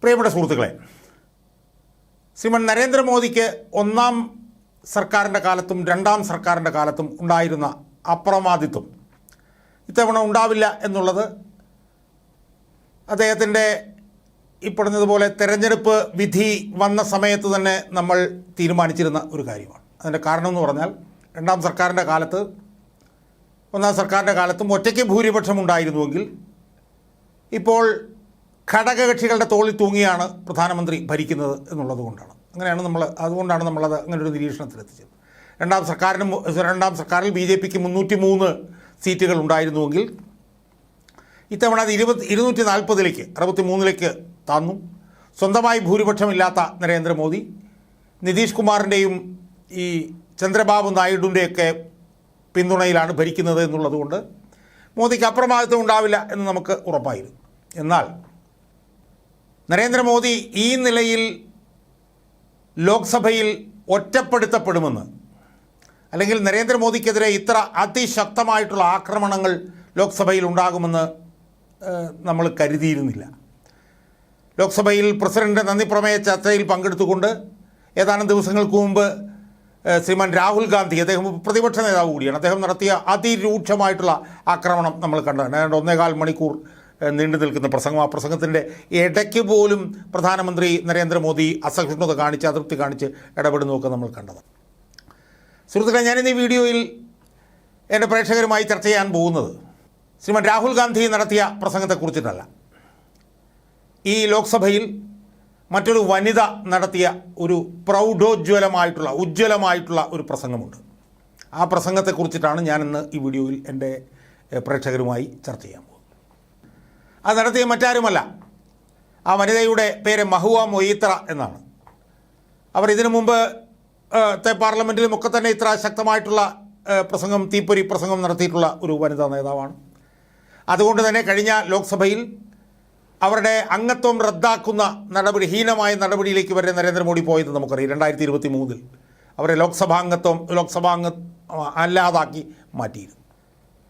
പ്രിയപ്പെട്ട സുഹൃത്തുക്കളെ, ശ്രീമാൻ നരേന്ദ്രമോദിക്ക് ഒന്നാം സർക്കാരിൻ്റെ കാലത്തും രണ്ടാം സർക്കാരിൻ്റെ കാലത്തും ഉണ്ടായിരുന്ന അപ്രമാദിത്വം ഇത്തവണ ഉണ്ടാവില്ല എന്നുള്ളത് അദ്ദേഹത്തിൻ്റെ ഈ പറഞ്ഞതുപോലെ തെരഞ്ഞെടുപ്പ് വിധി വന്ന സമയത്ത് തന്നെ നമ്മൾ തീരുമാനിച്ചിരുന്ന ഒരു കാര്യമാണ്. അതിൻ്റെ കാരണം എന്ന് പറഞ്ഞാൽ രണ്ടാം സർക്കാരിൻ്റെ കാലത്ത് ഒന്നാം സർക്കാരിൻ്റെ കാലത്തും ഒറ്റയ്ക്ക് ഭൂരിപക്ഷം ഉണ്ടായിരുന്നുവെങ്കിൽ ഇപ്പോൾ ഘടകകക്ഷികളുടെ തോളിൽ തൂങ്ങിയാണ് പ്രധാനമന്ത്രി ഭരിക്കുന്നത് എന്നുള്ളത് കൊണ്ടാണ്. അതുകൊണ്ടാണ് നമ്മളത് അങ്ങനൊരു നിരീക്ഷണത്തിലെത്തിച്ചത്. രണ്ടാം സർക്കാരിൽ BJPക്ക് 303 സീറ്റുകൾ ഉണ്ടായിരുന്നുവെങ്കിൽ ഇത്തവണ അത് 240ലേക്ക് 63ലേക്ക് താന്നു. സ്വന്തമായി ഭൂരിപക്ഷമില്ലാത്ത നരേന്ദ്രമോദി നിതീഷ് കുമാറിൻ്റെയും ഈ ചന്ദ്രബാബു നായിഡുവിൻ്റെയൊക്കെ പിന്തുണയിലാണ് ഭരിക്കുന്നത് എന്നുള്ളതുകൊണ്ട് മോദിക്ക് അപ്രമാദിത്വം ഉണ്ടാവില്ല എന്ന് നമുക്ക് ഉറപ്പായിരുന്നു. എന്നാൽ നരേന്ദ്രമോദി ഈ നിലയിൽ ലോക്സഭയിൽ ഒറ്റപ്പെടുത്തപ്പെടുമെന്ന്, അല്ലെങ്കിൽ നരേന്ദ്രമോദിക്കെതിരെ ഇത്ര അതിശക്തമായിട്ടുള്ള ആക്രമണങ്ങൾ ലോക്സഭയിൽ ഉണ്ടാകുമെന്ന് നമ്മൾ കരുതിയിരുന്നില്ല. ലോക്സഭയിൽ പ്രസിഡന്റ് നന്ദിപ്രമേയ ചർച്ചയിൽ പങ്കെടുത്തുകൊണ്ട് ഏതാനും ദിവസങ്ങൾക്ക് മുമ്പ് ശ്രീമാൻ രാഹുൽ ഗാന്ധി, അദ്ദേഹം പ്രതിപക്ഷ നേതാവ് കൂടിയാണ്, അദ്ദേഹം നടത്തിയ അതിരൂക്ഷമായിട്ടുള്ള ആക്രമണം നമ്മൾ കണ്ടതാണ്. 1.25 മണിക്കൂർ നീണ്ടു നിൽക്കുന്ന പ്രസംഗം. ആ പ്രസംഗത്തിൻ്റെ ഇടയ്ക്ക് പോലും പ്രധാനമന്ത്രി നരേന്ദ്രമോദി അസഹിഷ്ണുത കാണിച്ച്, അതൃപ്തി കാണിച്ച് ഇടപെടുന്നതൊക്കെ നമ്മൾ കണ്ടത്. സുഹൃത്തുക്കളെ, ഞാനിന്ന് ഈ വീഡിയോയിൽ എൻ്റെ പ്രേക്ഷകരുമായി ചർച്ച ചെയ്യാൻ പോകുന്നത് ശ്രീമാൻ രാഹുൽ ഗാന്ധി നടത്തിയ പ്രസംഗത്തെക്കുറിച്ചിട്ടല്ല. ഈ ലോക്സഭയിൽ മറ്റൊരു വനിത നടത്തിയ ഒരു ഉജ്ജ്വലമായിട്ടുള്ള ഒരു പ്രസംഗമുണ്ട്. ആ പ്രസംഗത്തെക്കുറിച്ചിട്ടാണ് ഞാനിന്ന് ഈ വീഡിയോയിൽ എൻ്റെ പ്രേക്ഷകരുമായി ചർച്ച ചെയ്യാൻ പോകുന്നത്. അത് നടത്തിയ മറ്റാരുമല്ല, ആ വനിതയുടെ പേര് മഹുവ മൊയ്ത്ര എന്നാണ്. അവർ ഇതിനു മുമ്പ് പാർലമെൻറ്റിലും ഒക്കെ തന്നെ ഇത്ര ശക്തമായിട്ടുള്ള തീപ്പൊരി പ്രസംഗം നടത്തിയിട്ടുള്ള ഒരു വനിതാ നേതാവാണ്. അതുകൊണ്ട് തന്നെ കഴിഞ്ഞ ലോക്സഭയിൽ അവരുടെ അംഗത്വം റദ്ദാക്കുന്ന ഹീനമായ നടപടിയിലേക്ക് വരെ നരേന്ദ്രമോദി പോയത് നമുക്കറിയാം. 2023 അവരെ ലോക്സഭാ അല്ലാതാക്കി മാറ്റിയിരുന്നു.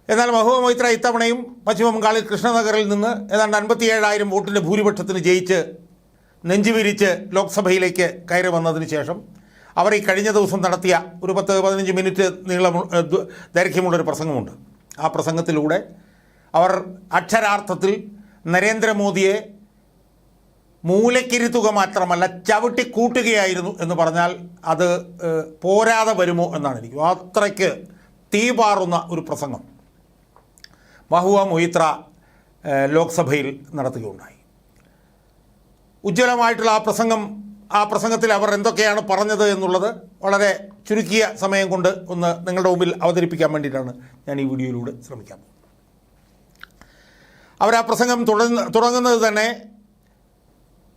എന്നാൽ മഹുവ മൊയ്ത്ര ഇത്തവണയും പശ്ചിമ ബംഗാളിൽ കൃഷ്ണനഗറിൽ നിന്ന് ഏതാണ്ട് 57,000 വോട്ടിൻ്റെ ഭൂരിപക്ഷത്തിന് ജയിച്ച് നെഞ്ചുവിരിച്ച് ലോക്സഭയിലേക്ക് കയറി വന്നതിന് ശേഷം അവർ ഈ കഴിഞ്ഞ ദിവസം നടത്തിയ ഒരു 10-15 മിനിറ്റ് ദൈർഘ്യമുള്ളൊരു പ്രസംഗമുണ്ട്. ആ പ്രസംഗത്തിലൂടെ അവർ അക്ഷരാർത്ഥത്തിൽ നരേന്ദ്രമോദിയെ മൂലക്കിരുത്തുക മാത്രമല്ല ചവിട്ടിക്കൂട്ടുകയായിരുന്നു എന്ന് പറഞ്ഞാൽ അത് പോരാതെ വരുമോ എന്നാണ് എനിക്ക്. അത്രയ്ക്ക് തീപാറുന്ന ഒരു പ്രസംഗം മഹുവ മൊയ്ത്ര ലോക്സഭയിൽ നടത്തുകയുണ്ടായി. ഉജ്ജ്വലമായിട്ടുള്ള ആ പ്രസംഗത്തിൽ അവർ എന്തൊക്കെയാണ് പറഞ്ഞത് എന്നുള്ളത് വളരെ ചുരുക്കിയ സമയം കൊണ്ട് ഒന്ന് നിങ്ങളുടെ മുമ്പിൽ അവതരിപ്പിക്കാൻ വേണ്ടിയിട്ടാണ് ഞാൻ ഈ വീഡിയോയിലൂടെ ശ്രമിക്കാൻ പോകുന്നത്. അവർ ആ പ്രസംഗം തുടങ്ങുന്നത് തന്നെ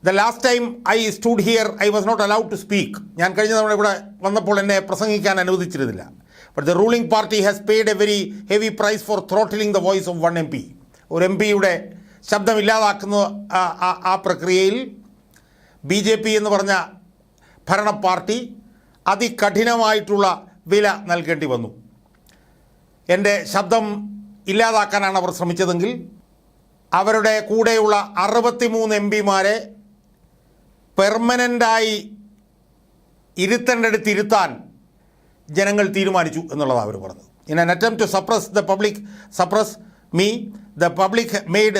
the last time I stood here I was not allowed to speak. ഞാൻ കഴിഞ്ഞ തവണ ഇവിടെ വന്നപ്പോൾ എന്നെ പ്രസംഗിക്കാൻ അനുവദിച്ചിരുന്നില്ല. But the ruling party has paid a very heavy price for throttling the voice of 1 MP. ഒരു MPയുടെ ശബ്ദം ഇല്ലാതാക്കുന്ന ആ പ്രക്രിയയിൽ BJP എന്ന് പറഞ്ഞ ഭരണ പാർട്ടി അതികഠിനമായിട്ടുള്ള വില നൽകേണ്ടി വന്നു. എൻ്റെ ശബ്ദം ഇല്ലാതാക്കാനാണ് അവർ ശ്രമിച്ചതെങ്കിൽ അവരുടെ കൂടെയുള്ള 63 MPമാരെ പെർമനൻ്റായി ഇരുത്താൻ ജനങ്ങൾ തീരുമാനിച്ചു എന്നുള്ളതാണ് അവർ പറഞ്ഞത്. In an attempt to suppress me, the public made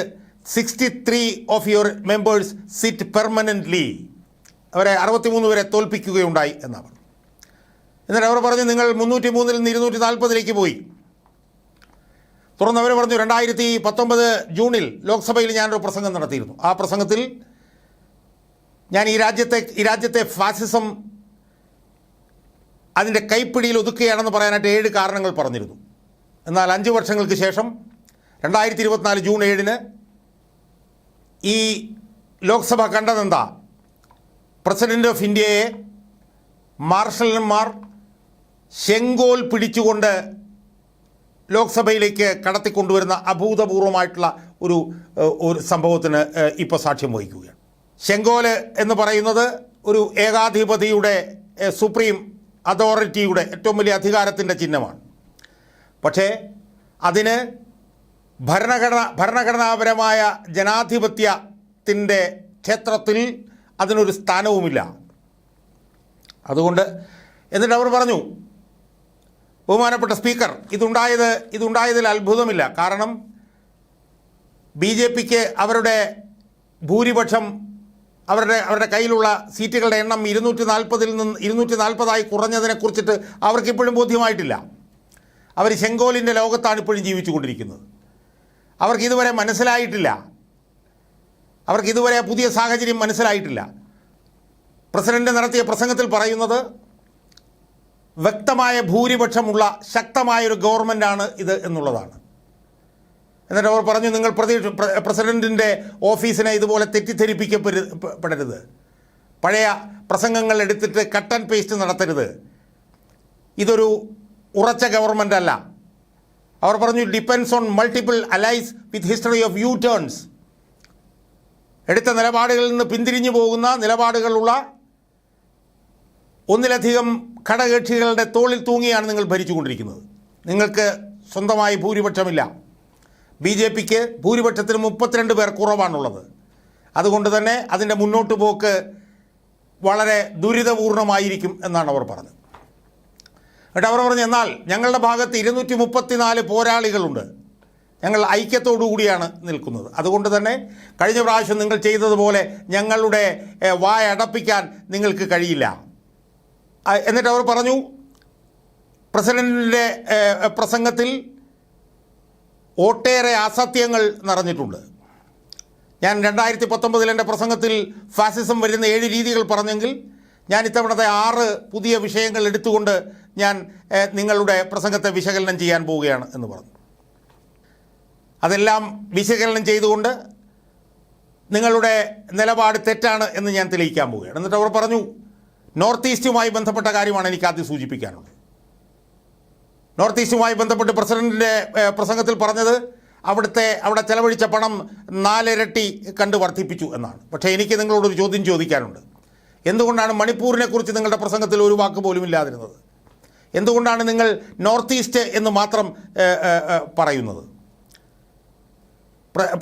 63 of your members sit permanently. അവരെ 63 പേരെ തോൽപ്പിക്കുകയുണ്ടായി എന്നാണ് പറഞ്ഞത്. എന്നിട്ട് അവർ പറഞ്ഞു, നിങ്ങൾ 303-ൽ നിന്ന് 240ലേക്ക് പോയി. തുടർന്ന് അവർ പറഞ്ഞു, 2019 ജൂണിൽ ലോക്സഭയിൽ ഞാനൊരു പ്രസംഗം നടത്തിയിരുന്നു. ആ പ്രസംഗത്തിൽ ഞാൻ ഈ രാജ്യത്തെ ഫാസിസം അതിൻ്റെ കൈപ്പിടിയിൽ ഒതുക്കുകയാണെന്ന് പറയാനായിട്ട് 7 കാരണങ്ങൾ പറഞ്ഞിരുന്നു. എന്നാൽ 5 വർഷങ്ങൾക്ക് ശേഷം 2024 ജൂൺ 7 ഈ ലോക്സഭ കണ്ടതെന്താ? പ്രസിഡന്റ് ഓഫ് ഇന്ത്യയെ മാർഷലന്മാർ ശെങ്കോൽ പിടിച്ചുകൊണ്ട് ലോക്സഭയിലേക്ക് കടത്തിക്കൊണ്ടുവരുന്ന അഭൂതപൂർവമായിട്ടുള്ള ഒരു സംഭവത്തിന് ഇപ്പോൾ സാക്ഷ്യം വഹിക്കുകയാണ്. ശെങ്കോല് എന്ന് പറയുന്നത് ഒരു ഏകാധിപതിയുടെ സുപ്രീം അതോറിറ്റിയുടെ ഏറ്റവും വലിയ അധികാരത്തിൻ്റെ ചിഹ്നമാണ്. പക്ഷേ അതിന് ഭരണഘടനാപരമായ ജനാധിപത്യത്തിൻ്റെ ക്ഷേത്രത്തിൽ അതിനൊരു സ്ഥാനവുമില്ല. അതുകൊണ്ട് എന്നിട്ട് അവർ പറഞ്ഞു, ബഹുമാനപ്പെട്ട സ്പീക്കർ, ഇതുണ്ടായതിൽ അത്ഭുതമില്ല. കാരണം BJPക്ക് അവരുടെ ഭൂരിപക്ഷം അവരുടെ കയ്യിലുള്ള സീറ്റുകളുടെ എണ്ണം 240-ൽ നിന്ന് 240 കുറഞ്ഞതിനെക്കുറിച്ചിട്ട് അവർക്കിപ്പോഴും ബോധ്യമായിട്ടില്ല. അവർ ചെങ്കോലിൻ്റെ ലോകത്താണ് ഇപ്പോഴും ജീവിച്ചു കൊണ്ടിരിക്കുന്നത്. അവർക്കിതുവരെ മനസ്സിലായിട്ടില്ല, അവർക്കിതുവരെ പുതിയ സാഹചര്യം മനസ്സിലായിട്ടില്ല. പ്രസിഡന്റ് നടത്തിയ പ്രസംഗത്തിൽ പറയുന്നത് വ്യക്തമായ ഭൂരിപക്ഷമുള്ള ശക്തമായൊരു ഗവൺമെൻറ്റാണ് ഇത് എന്നുള്ളതാണ്. എന്നിട്ട് അവർ പറഞ്ഞു, നിങ്ങൾ പ്രസിഡൻറ്റിൻ്റെ ഓഫീസിനെ ഇതുപോലെ തെറ്റിദ്ധരിപ്പിക്കപ്പെടരുത്, പഴയ പ്രസംഗങ്ങൾ എടുത്തിട്ട് കട്ട് ആൻഡ് പേസ്റ്റ് നടത്തരുത്, ഇതൊരു ഉറച്ച ഗവൺമെൻറ് അല്ല. അവർ പറഞ്ഞു, depends on multiple allies with history of U turns. എടുത്ത നിലപാടുകളിൽ നിന്ന് പിന്തിരിഞ്ഞു പോകുന്ന നിലപാടുകളുള്ള ഒന്നിലധികം ഘടകകക്ഷികളുടെ തോളിൽ തൂങ്ങിയാണ് നിങ്ങൾ ഭരിച്ചുകൊണ്ടിരിക്കുന്നത്. നിങ്ങൾക്ക് സ്വന്തമായി ഭൂരിപക്ഷമില്ല. BJPക്ക് ഭൂരിപക്ഷത്തിന് 32 പേർ കുറവാണുള്ളത്. അതുകൊണ്ട് തന്നെ അതിൻ്റെ മുന്നോട്ട് പോക്ക് വളരെ ദുരിതപൂർണമായിരിക്കും എന്നാണ് അവർ പറഞ്ഞത്. എന്നിട്ട് അവർ പറഞ്ഞു, എന്നാൽ ഞങ്ങളുടെ ഭാഗത്ത് 234 പോരാളികളുണ്ട്, ഞങ്ങൾ ഐക്യത്തോടു കൂടിയാണ് നിൽക്കുന്നത്. അതുകൊണ്ട് തന്നെ കഴിഞ്ഞ പ്രാവശ്യം നിങ്ങൾ ചെയ്തതുപോലെ ഞങ്ങളുടെ വായടപ്പിക്കാൻ നിങ്ങൾക്ക് കഴിയില്ല. എന്നിട്ട് അവർ പറഞ്ഞു, പ്രസിഡൻറ്റിൻ്റെ പ്രസംഗത്തിൽ ഒട്ടേറെ അസത്യങ്ങൾ നിറഞ്ഞിട്ടുണ്ട്. ഞാൻ 2019 എൻ്റെ പ്രസംഗത്തിൽ ഫാസിസം വരുന്ന 7 രീതികൾ പറഞ്ഞെങ്കിൽ ഞാൻ ഇത്തവണത്തെ 6 പുതിയ വിഷയങ്ങൾ എടുത്തുകൊണ്ട് ഞാൻ നിങ്ങളുടെ പ്രസംഗത്തെ വിശകലനം ചെയ്യാൻ പോവുകയാണ് എന്ന് പറഞ്ഞു. അതെല്ലാം വിശകലനം ചെയ്തുകൊണ്ട് നിങ്ങളുടെ നിലപാട് തെറ്റാണ് എന്ന് ഞാൻ തെളിയിക്കാൻ പോവുകയാണ്. എന്നിട്ട് അവർ പറഞ്ഞു, നോർത്ത് ഈസ്റ്റുമായി ബന്ധപ്പെട്ട കാര്യമാണ് എനിക്ക് ആദ്യം സൂചിപ്പിക്കാനുള്ളത്. നോർത്ത് ഈസ്റ്റുമായി ബന്ധപ്പെട്ട് പ്രസിഡൻറ്റിൻ്റെ പ്രസംഗത്തിൽ പറഞ്ഞത് അവിടെ ചെലവഴിച്ച പണം 4 ഇരട്ടി കണ്ട് വർദ്ധിപ്പിച്ചു എന്നാണ്. പക്ഷേ എനിക്ക് നിങ്ങളോടൊരു ചോദ്യം ചോദിക്കാനുണ്ട്. എന്തുകൊണ്ടാണ് മണിപ്പൂരിനെക്കുറിച്ച് നിങ്ങളുടെ പ്രസംഗത്തിൽ ഒരു വാക്ക് പോലും ഇല്ലാതിരുന്നത്? എന്തുകൊണ്ടാണ് നിങ്ങൾ നോർത്ത് ഈസ്റ്റ് എന്ന് മാത്രം പറയുന്നത്?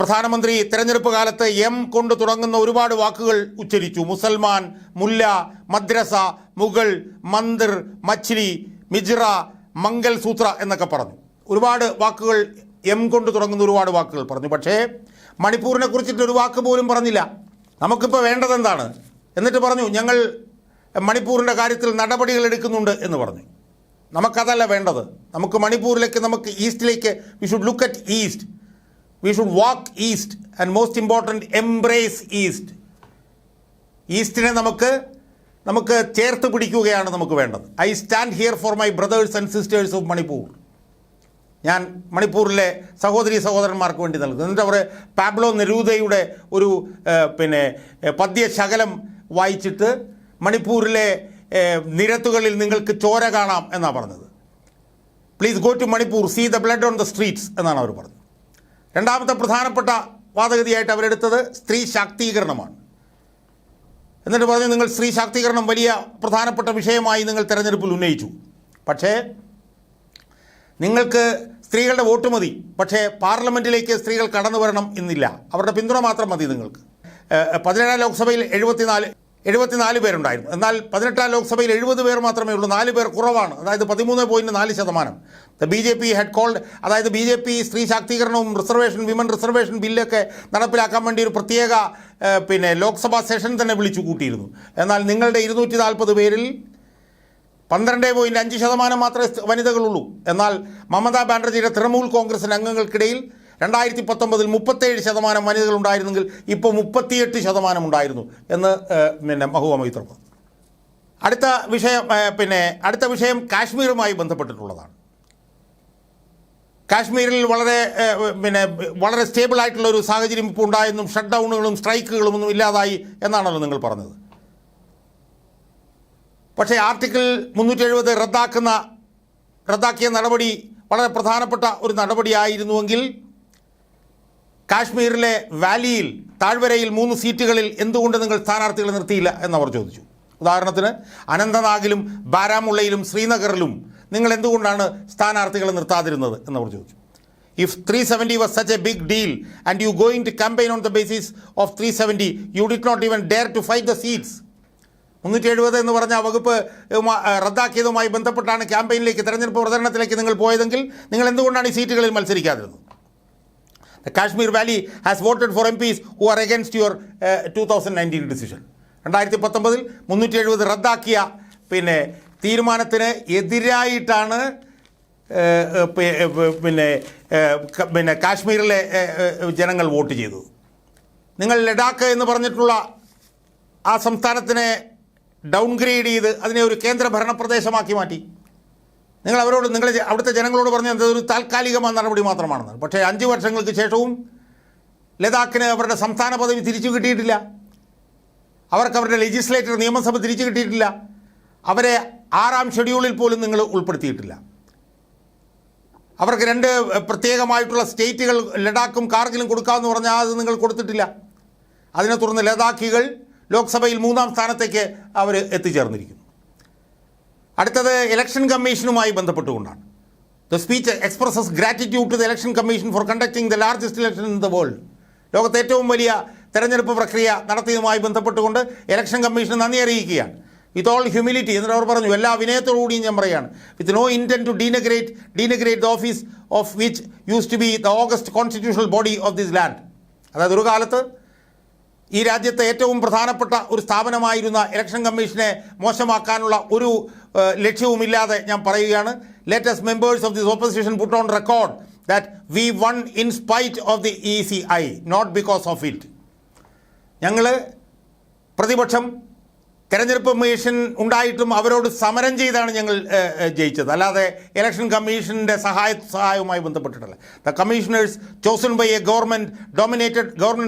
പ്രധാനമന്ത്രി തിരഞ്ഞെടുപ്പ് കാലത്ത് കൊണ്ട് തുടങ്ങുന്ന ഒരുപാട് വാക്കുകൾ ഉച്ചരിച്ചു. മുസൽമാൻ, മുല്ല, മദ്രസ, മുഗൾ, മന്ദിർ, മച്ഛലി, മിജ്റ, മംഗൽ സൂത്ര എന്നൊക്കെ പറഞ്ഞു. ഒരുപാട് വാക്കുകൾ കൊണ്ട് തുടങ്ങുന്ന ഒരുപാട് വാക്കുകൾ പറഞ്ഞു. പക്ഷേ മണിപ്പൂരിനെ കുറിച്ചിട്ട് ഒരു വാക്ക് പോലും പറഞ്ഞില്ല. നമുക്കിപ്പോൾ വേണ്ടത് എന്താണ്? എന്നിട്ട് പറഞ്ഞു, ഞങ്ങൾ മണിപ്പൂരിൻ്റെ കാര്യത്തിൽ നടപടികൾ എടുക്കുന്നുണ്ട് എന്ന് പറഞ്ഞു. നമുക്കതല്ല വേണ്ടത്. നമുക്ക് മണിപ്പൂരിലേക്ക്, നമുക്ക് ഈസ്റ്റിലേക്ക്, we should look at east, we should walk east and most important embrace east. ഈസ്റ്റിനെ നമുക്ക് ചേർത്ത് പിടിക്കുകയാണ് നമുക്ക് വേണ്ടത്. I stand here for my brothers and sisters of Manipur. ഞാൻ മണിപ്പൂരിലെ സഹോദരന്മാർക്ക് വേണ്ടി നൽകുന്നു. എന്നിട്ട് അവർ പാബ്ലോ നെരൂദയുടെ ഒരു പദ്യശകലം വായിച്ചിട്ട് മണിപ്പൂരിലെ നിരത്തുകളിൽ നിങ്ങൾക്ക് ചോര കാണാം എന്നാണ് പറഞ്ഞത്. Please go to Manipur, see the blood on the streets എന്നാണ് അവർ പറഞ്ഞത്. രണ്ടാമത്തെ പ്രധാനപ്പെട്ട വാദഗതിയായിട്ട് അവരെടുത്തത് സ്ത്രീ ശാക്തീകരണമാണ്. എന്നിട്ട് പറഞ്ഞു, നിങ്ങൾ സ്ത്രീ ശാക്തീകരണം വലിയ പ്രധാനപ്പെട്ട വിഷയമായി നിങ്ങൾ തെരഞ്ഞെടുപ്പിൽ ഉന്നയിച്ചു. പക്ഷേ നിങ്ങൾക്ക് സ്ത്രീകളുടെ വോട്ട് മതി, പക്ഷേ പാർലമെൻറ്റിലേക്ക് സ്ത്രീകൾ കടന്നു വരണം എന്നില്ല. അവരുടെ പിന്തുണ മാത്രം മതി നിങ്ങൾക്ക്. 17ാം ലോക്സഭയിൽ 74 പേരുണ്ടായിരുന്നു. എന്നാൽ 18ാം ലോക്സഭയിൽ 70 പേർ മാത്രമേ ഉള്ളൂ. 4 പേർ കുറവാണ്. അതായത് 13.4%. BJP ഹാഡ് കോൾഡ്, അതായത് BJP സ്ത്രീ ശാക്തീകരണവും വിമൻ റിസർവേഷൻ ബില്ലൊക്കെ നടപ്പിലാക്കാൻ വേണ്ടി ഒരു പ്രത്യേക ലോക്സഭാ സെഷൻ തന്നെ വിളിച്ചു കൂട്ടിയിരുന്നു. എന്നാൽ നിങ്ങളുടെ 240 പേരിൽ 12.5% മാത്രമേ വനിതകളുള്ളൂ. എന്നാൽ മമതാ ബാനർജിയുടെ തൃണമൂൽ കോൺഗ്രസിൻ്റെ അംഗങ്ങൾക്കിടയിൽ 2019 37% വനിതകളുണ്ടായിരുന്നെങ്കിൽ ഇപ്പോൾ 38% ഉണ്ടായിരുന്നു എന്ന് മഹുവ മൊയ്ത്ര പറഞ്ഞു. അടുത്ത വിഷയം കാശ്മീരുമായി ബന്ധപ്പെട്ടിട്ടുള്ളതാണ്. കാശ്മീരിൽ വളരെ സ്റ്റേബിൾ ആയിട്ടുള്ള ഒരു സാഹചര്യം ഇപ്പോൾ ഉണ്ടായെന്നും ഷട്ട് ഡൗണുകളും സ്ട്രൈക്കുകളും ഒന്നും ഇല്ലാതായി എന്നാണല്ലോ നിങ്ങൾ പറഞ്ഞത്. പക്ഷേ ആർട്ടിക്കിൾ 370 റദ്ദാക്കിയ നടപടി വളരെ പ്രധാനപ്പെട്ട ഒരു നടപടിയായിരുന്നുവെങ്കിൽ കാശ്മീരിലെ വാലിയിൽ, താഴ്വരയിൽ 3 സീറ്റുകളിൽ എന്തുകൊണ്ട് നിങ്ങൾ സ്ഥാനാർത്ഥികളെ നിർത്തിയില്ല എന്നവർ ചോദിച്ചു. ഉദാഹരണത്തിന് അനന്തനാഗിലും ബാരാമുള്ളയിലും ശ്രീനഗറിലും നിങ്ങൾ എന്തുകൊണ്ടാണ് സ്ഥാനാർത്ഥികളെ നിർത്താതിരുന്നത് എന്നവർ ചോദിച്ചു. If 370 was such a big deal and you going to campaign on the basis of 370, you did not even dare to fight the seats. 370 എന്ന് പറഞ്ഞ വകുപ്പ് റദ്ദാക്കിയതുമായി ബന്ധപ്പെട്ടാണ് ക്യാമ്പയിനിലേക്ക്, തെരഞ്ഞെടുപ്പ് പ്രചരണത്തിലേക്ക് നിങ്ങൾ പോയതെങ്കിൽ നിങ്ങൾ എന്തുകൊണ്ടാണ് ഈ സീറ്റുകളിൽ മത്സരിക്കാതിരുന്നത്? The Kashmir Valley has voted for MPs who are against your 2019 decision. 2019 370 റദ്ദാക്കിയ തീരുമാനത്തിന് എതിരായിട്ടാണ് കാശ്മീരിലെ ജനങ്ങൾ വോട്ട് ചെയ്തത്. നിങ്ങൾ ലഡാക്ക് എന്ന് പറഞ്ഞിട്ടുള്ള ആ സംസ്ഥാനത്തിനെ ഡൗൺഗ്രേഡ് ചെയ്ത് അതിനെ ഒരു കേന്ദ്രഭരണ പ്രദേശമാക്കി മാറ്റി. നിങ്ങൾ അവിടുത്തെ ജനങ്ങളോട് പറഞ്ഞത് എന്തൊരു താൽക്കാലികമായ നടപടി മാത്രമാണെന്ന്. പക്ഷേ 5 വർഷങ്ങൾക്ക് ശേഷവും ലഡാക്കിന് അവരുടെ സംസ്ഥാന പദവി തിരിച്ചു കിട്ടിയിട്ടില്ല. അവർക്ക് അവരുടെ ലെജിസ്ലേറ്റർ നിയമസഭ തിരിച്ചു കിട്ടിയിട്ടില്ല. അവരെ 6ാം ഷെഡ്യൂളിൽ പോലും നിങ്ങൾ ഉൾപ്പെടുത്തിയിട്ടില്ല. അവർക്ക് 2 പ്രത്യേകമായിട്ടുള്ള സ്റ്റേറ്റുകൾ ലഡാക്കും കാർഗിലും കൊടുക്കാമെന്ന് പറഞ്ഞാൽ അത് നിങ്ങൾ കൊടുത്തിട്ടില്ല. അതിനെ തുടർന്ന് ലഡാക്കികൾ ലോക്സഭയിൽ 3ാം സ്ഥാനത്തേക്ക് അവർ എത്തിച്ചേർന്നിരിക്കുന്നു. അടുത്തത് ഇലക്ഷൻ കമ്മീഷനുമായി ബന്ധപ്പെട്ടുകൊണ്ടാണ്. The speech expresses gratitude to the election commission for conducting the largest election in the world. ലോകത്തെ ഏറ്റവും വലിയ തെരഞ്ഞെടുപ്പ് പ്രക്രിയ നടത്തിയതുമായി ബന്ധപ്പെട്ടുകൊണ്ട് ഇലക്ഷൻ കമ്മീഷന് നന്ദി അറിയിക്കുകയാണ്. വിത്ത് ഓൾ ഹ്യൂമിലിറ്റി എന്നിട്ട് അവർ പറഞ്ഞു, എല്ലാ വിനയത്തോടുകൂടിയും ഞാൻ പറയുകയാണ്, with no intent to denigrate the office of which used to be the august constitutional body of this land. അതായത് ഒരു കാലത്ത് ഈ രാജ്യത്തെ ഏറ്റവും പ്രധാനപ്പെട്ട ഒരു സ്ഥാപനമായിരുന്ന ഇലക്ഷൻ കമ്മീഷനെ മോശമാക്കാനുള്ള ഒരു ലക്ഷ്യവുമില്ലാതെ ഞാൻ പറയുകയാണ്. Latest members of this opposition put on record that we won in spite of the ECI, not because of it. ഞങ്ങൾ പ്രതിപക്ഷം തെരഞ്ഞെടുപ്പ് കമ്മീഷൻ ഉണ്ടായിട്ടും അവരോട് സമരം ചെയ്താണ് ഞങ്ങൾ ജയിച്ചത്, അല്ലാതെ ഇലക്ഷൻ കമ്മീഷൻ്റെ സഹായവുമായി ബന്ധപ്പെട്ടിട്ടല്ല. The commissioners chosen by a government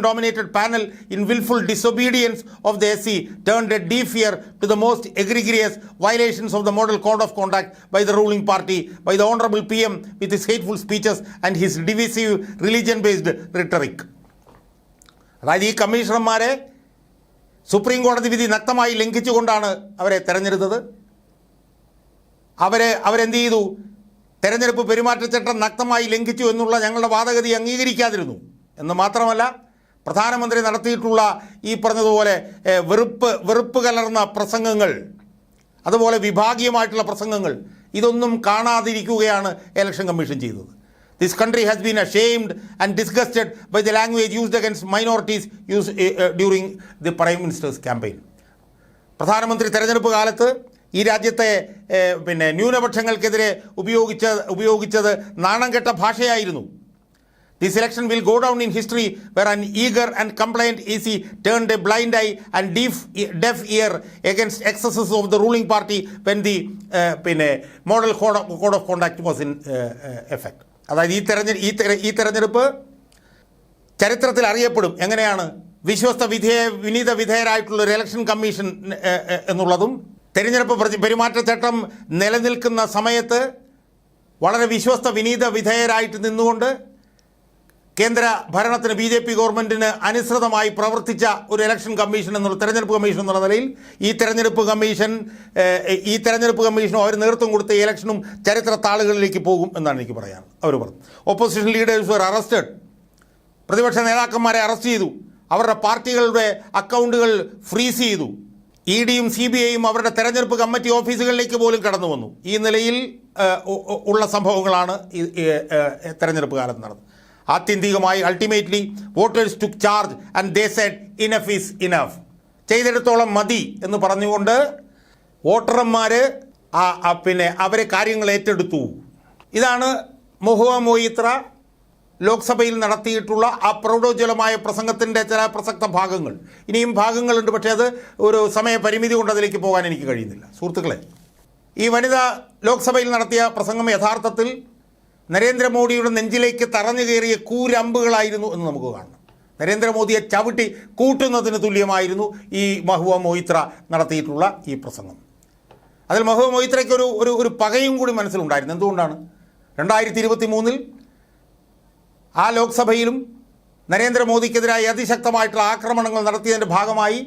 dominated panel in wilful disobedience of the SC turned a deaf ear to the most egregious violations of the model code of conduct by the ruling party, by the honorable PM with his hateful speeches and his divisive religion-based rhetoric. അതായത് ഈ കമ്മീഷണർമാരെ supreme കോടതി വിധി നഗ്നമായി ലംഘിച്ചുകൊണ്ടാണ് അവരെ തെരഞ്ഞെടുത്തത്. അവരെന്ത് ചെയ്തു? തെരഞ്ഞെടുപ്പ് പെരുമാറ്റച്ചട്ടം നഗ്നമായി ലംഘിച്ചു എന്നുള്ള ഞങ്ങളുടെ വാദഗതി അംഗീകരിക്കാതിരുന്നു എന്ന് മാത്രമല്ല, പ്രധാനമന്ത്രി നടത്തിയിട്ടുള്ള ഈ പറഞ്ഞതുപോലെ വെറുപ്പ് കലർന്ന പ്രസംഗങ്ങൾ, അതുപോലെ വിഭാഗീയമായിട്ടുള്ള പ്രസംഗങ്ങൾ, ഇതൊന്നും കാണാതിരിക്കുകയാണ് ഇലക്ഷൻ കമ്മീഷൻ ചെയ്തത്. This country has been ashamed and disgusted by the language used against minorities during the Prime Minister's campaign. പ്രധാനമന്ത്രി തെരഞ്ഞെടുപ്പ് കാലത്ത് ഈ രാജ്യത്തെ ന്യൂനപക്ഷങ്ങൾക്കെതിരെ ഉപയോഗിച്ചത് നാണം കെട്ട ഭാഷയായിരുന്നു. This election will go down in history where an eager and compliant EC turned a blind eye and deaf ear against excesses of the ruling party when the model code of conduct was in effect. അതായത് ഈ തെരഞ്ഞെടുപ്പ് ചരിത്രത്തിൽ അറിയപ്പെടും എങ്ങനെയാണ് വിനീത വിധേയരായിട്ടുള്ള ഒരു election commission എന്നുള്ളതും, തെരഞ്ഞെടുപ്പ് പെരുമാറ്റച്ചട്ടം നിലനിൽക്കുന്ന സമയത്ത് വളരെ വിനീത വിധേയരായിട്ട് നിന്നുകൊണ്ട് കേന്ദ്ര ഭരണത്തിന് BJP ഗവൺമെൻറ്റിന് അനുസൃതമായി പ്രവർത്തിച്ച ഒരു ഇലക്ഷൻ കമ്മീഷൻ എന്നുള്ള തെരഞ്ഞെടുപ്പ് കമ്മീഷൻ എന്നുള്ള നിലയിൽ ഈ തെരഞ്ഞെടുപ്പ് കമ്മീഷനും അവർ നേതൃത്വം കൊടുത്ത ഇലക്ഷനും ചരിത്ര താളുകളിലേക്ക് പോകും എന്നാണ് എനിക്ക് പറയാൻ. അവർ പറഞ്ഞു ഓപ്പോസിഷൻ ലീഡേഴ്സ് വർ അറസ്റ്റഡ്. പ്രതിപക്ഷ നേതാക്കന്മാരെ അറസ്റ്റ് ചെയ്തു, അവരുടെ പാർട്ടികളുടെ അക്കൗണ്ടുകൾ ഫ്രീസ് ചെയ്തു. EDയും CBIയും അവരുടെ തെരഞ്ഞെടുപ്പ് കമ്മിറ്റി ഓഫീസുകളിലേക്ക് പോലും കടന്നു വന്നു. ഈ നിലയിൽ ഉള്ള സംഭവങ്ങളാണ് തെരഞ്ഞെടുപ്പ് കാലത്ത് നടന്നത്. ആത്യന്തികമായി ultimately voters took charge and they said enough is enough, ചെയ്തെടുത്തോളം മതി എന്ന് പറഞ്ഞുകൊണ്ട് വോട്ടർമാർ അവരെ കാര്യങ്ങൾ ഏറ്റെടുത്തു. ഇതാണ് മഹുവ മൊയ്ത്ര ലോക്സഭയിൽ നടത്തിയിട്ടുള്ള ആ പ്രൗഢോജ്വലമായ പ്രസംഗത്തിൻ്റെ ചില പ്രസക്ത ഭാഗങ്ങൾ. ഇനിയും ഭാഗങ്ങളുണ്ട്, പക്ഷേ അത് ഒരു സമയപരിമിതി കൊണ്ട് അതിലേക്ക് പോകാൻ എനിക്ക് കഴിയുന്നില്ല. സുഹൃത്തുക്കളെ, ഈ വനിത ലോക്സഭയിൽ നടത്തിയ പ്രസംഗം യഥാർത്ഥത്തിൽ നരേന്ദ്രമോദിയുടെ നെഞ്ചിലേക്ക് തറഞ്ഞു കയറിയ കൂരമ്പുകളായിരുന്നു എന്ന് നമുക്ക് കാണണം. നരേന്ദ്രമോദിയെ ചവിട്ടി കൂട്ടുന്നതിന് തുല്യമായിരുന്നു ഈ മഹുവ മൊയ്ത്ര നടത്തിയിട്ടുള്ള ഈ പ്രസംഗം. അതിൽ മഹുവ മൊയ്ത്രയ്ക്ക് ഒരു പകയും കൂടി മനസ്സിലുണ്ടായിരുന്നു. എന്തുകൊണ്ടാണ്? 2023 ആ ലോക്സഭയിലും നരേന്ദ്രമോദിക്കെതിരായി അതിശക്തമായിട്ടുള്ള ആക്രമണങ്ങൾ നടത്തിയതിൻ്റെ ഭാഗമായി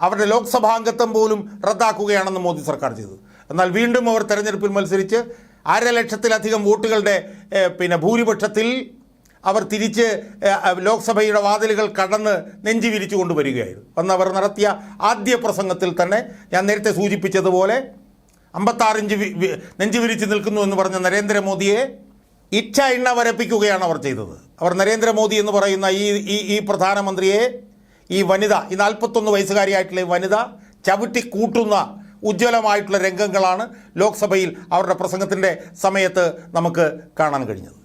അവരുടെ ലോക്സഭാംഗത്വം പോലും റദ്ദാക്കുകയാണെന്ന് മോദി സർക്കാർ ചെയ്തത്. എന്നാൽ വീണ്ടും അവർ തെരഞ്ഞെടുപ്പിൽ മത്സരിച്ച് 1.5 ലക്ഷത്തിലധികം വോട്ടുകളുടെ ഭൂരിപക്ഷത്തിൽ അവർ തിരിച്ച് ലോക്സഭയുടെ വാതിലുകൾ കടന്ന് നെഞ്ചു വിരിച്ചു കൊണ്ടുവരികയായിരുന്നു. അന്ന് അവർ നടത്തിയ ആദ്യ പ്രസംഗത്തിൽ തന്നെ ഞാൻ നേരത്തെ സൂചിപ്പിച്ചതുപോലെ 56 ഇഞ്ച് നെഞ്ചു വിരിച്ച് നിൽക്കുന്നു എന്ന് പറഞ്ഞ നരേന്ദ്രമോദിയെ ഇച്ഛ എണ്ണ വരപ്പിക്കുകയാണ് അവർ ചെയ്തത്. അവർ നരേന്ദ്രമോദി എന്ന് പറയുന്ന ഈ പ്രധാനമന്ത്രിയെ, ഈ വനിത, ഈ 41 വയസ്സുകാരിയായിട്ടുള്ള ഈ വനിത ചവിട്ടിക്കൂട്ടുന്ന ഉജ്ജ്വലമായിട്ടുള്ള രംഗങ്ങളാണ് ലോക്സഭയിൽ അവരുടെ പ്രസംഗത്തിൻ്റെ സമയത്ത് നമുക്ക് കാണാൻ കഴിഞ്ഞത്.